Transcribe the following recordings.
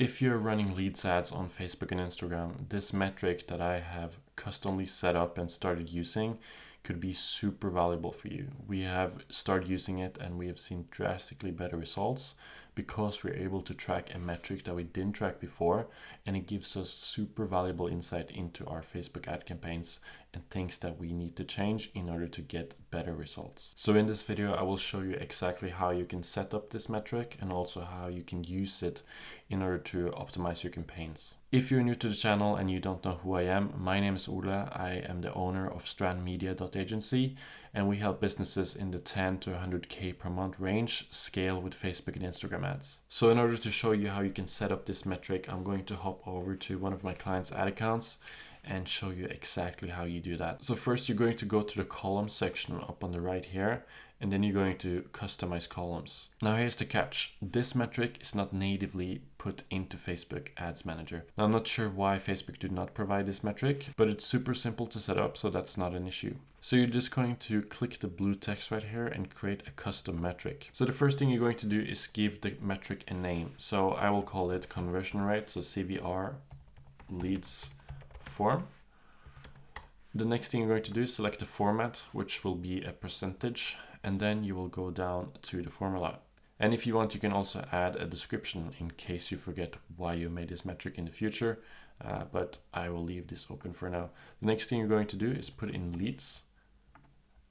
If you're running leads ads on Facebook and Instagram, this metric that I have customly set up and started using could be super valuable for you. We have started using it and we have seen drastically better results because we're able to track a metric that we didn't track before, and it gives us super valuable insight into our Facebook ad campaigns and things that we need to change in order to get better results. So in this video, I will show you exactly how you can set up this metric and also how you can use it in order to optimize your campaigns. If you're new to the channel and you don't know who I am, my name is Ole. I am the owner of strandmedia.agency, and we help businesses in the 10 to 100K per month range scale with Facebook and Instagram ads. So in order to show you how you can set up this metric, I'm going to hop over to one of my clients' ad accounts and show you exactly how you do that. So first you're going to go to the column section up on the right here, and then you're going to customize columns. Now here's the catch. This metric is not natively put into Facebook Ads Manager. Now I'm not sure why Facebook do not provide this metric, but it's super simple to set up, so that's not an issue. So you're just going to click the blue text right here and create a custom metric. So the first thing you're going to do is give the metric a name. So I will call it conversion rate, so CVR leads form. The next thing you're going to do is select the format, which will be a percentage, and then you will go down to the formula. And if you want, you can also add a description in case you forget why you made this metric in the future, but I will leave this open for now. The next thing you're going to do is put in leads,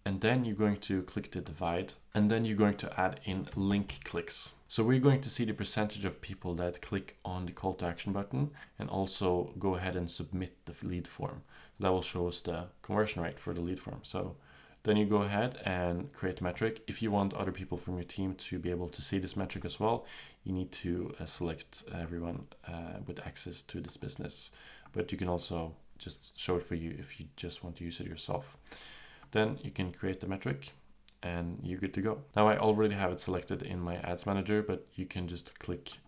and then you're going to click the divide, and then you're going to add in link clicks. So we're going to see the percentage of people that click on the call to action button and also go ahead and submit the lead form. That will show us the conversion rate for the lead form. So then you go ahead and create a metric. If you want other people from your team to be able to see this metric as well, you need to select everyone with access to this business. But you can also just show it for you if you just want to use it yourself. Then you can create the metric and you're good to go. Now I already have it selected in my ads manager, but you can just click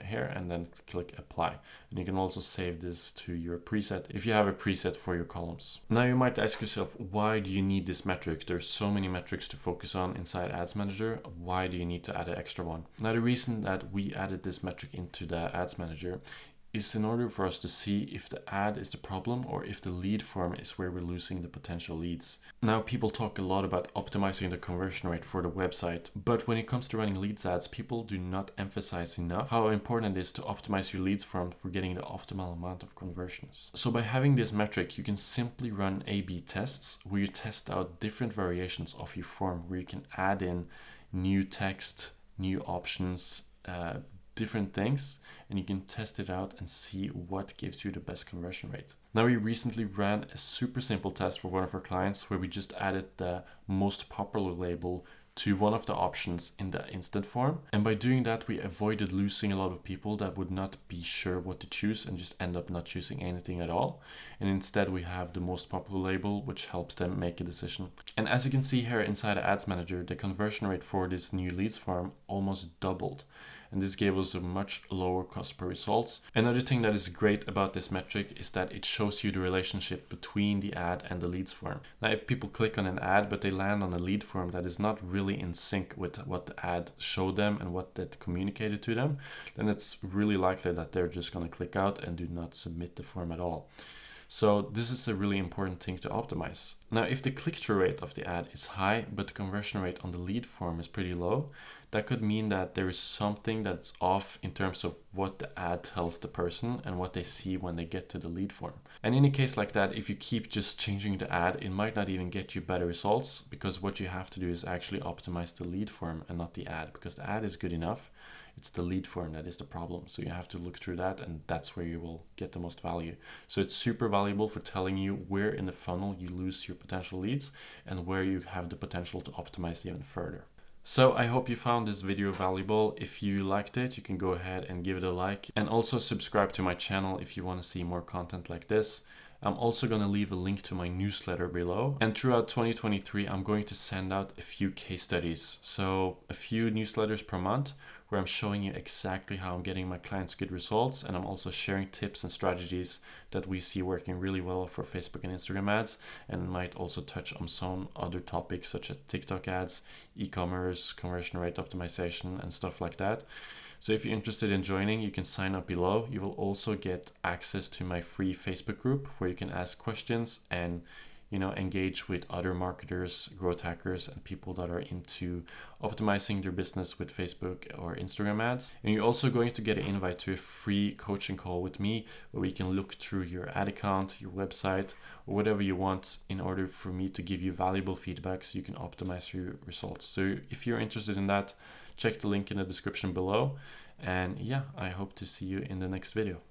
here and then click apply. And you can also save this to your preset if you have a preset for your columns. Now you might ask yourself, why do you need this metric? There's so many metrics to focus on inside ads manager. Why do you need to add an extra one? Now the reason that we added this metric into the ads manager is in order for us to see if the ad is the problem or if the lead form is where we're losing the potential leads. Now people talk a lot about optimizing the conversion rate for the website, but when it comes to running leads ads, people do not emphasize enough how important it is to optimize your leads form for getting the optimal amount of conversions. So by having this metric, you can simply run A/B tests where you test out different variations of your form, where you can add in new text, new options, different things, and you can test it out and see what gives you the best conversion rate. Now we recently ran a super simple test for one of our clients where we just added the most popular label to one of the options in the instant form, and by doing that we avoided losing a lot of people that would not be sure what to choose and just end up not choosing anything at all. And instead we have the most popular label, which helps them make a decision. And as you can see here inside the ads manager, the conversion rate for this new leads form almost doubled, and this gave us a much lower cost per results. Another thing that is great about this metric is that it shows you the relationship between the ad and the leads form. Now if people click on an ad but they land on a lead form that is not really in sync with what the ad showed them and what that communicated to them, then it's really likely that they're just going to click out and do not submit the form at all. So this is a really important thing to optimize. Now, if the click-through rate of the ad is high, but the conversion rate on the lead form is pretty low, that could mean that there is something that's off in terms of what the ad tells the person and what they see when they get to the lead form. And in a case like that, if you keep just changing the ad, it might not even get you better results, because what you have to do is actually optimize the lead form and not the ad, because the ad is good enough. It's the lead form that is the problem. So you have to look through that, and that's where you will get the most value. So it's super valuable for telling you where in the funnel you lose your potential leads and where you have the potential to optimize even further. So I hope you found this video valuable. If you liked it, you can go ahead and give it a like, and also subscribe to my channel if you want to see more content like this. I'm also going to leave a link to my newsletter below. And throughout 2023, I'm going to send out a few case studies. So a few newsletters per month where I'm showing you exactly how I'm getting my clients good results. And I'm also sharing tips and strategies that we see working really well for Facebook and Instagram ads, and might also touch on some other topics such as TikTok ads, e-commerce, conversion rate optimization, and stuff like that. So if you're interested in joining, you can sign up below. You will also get access to my free Facebook group where you can ask questions and engage with other marketers, growth hackers, and people that are into optimizing their business with Facebook or Instagram ads. And you're also going to get an invite to a free coaching call with me where we can look through your ad account, your website, or whatever you want in order for me to give you valuable feedback so you can optimize your results. So if you're interested in that, check the link in the description below. And yeah, I hope to see you in the next video.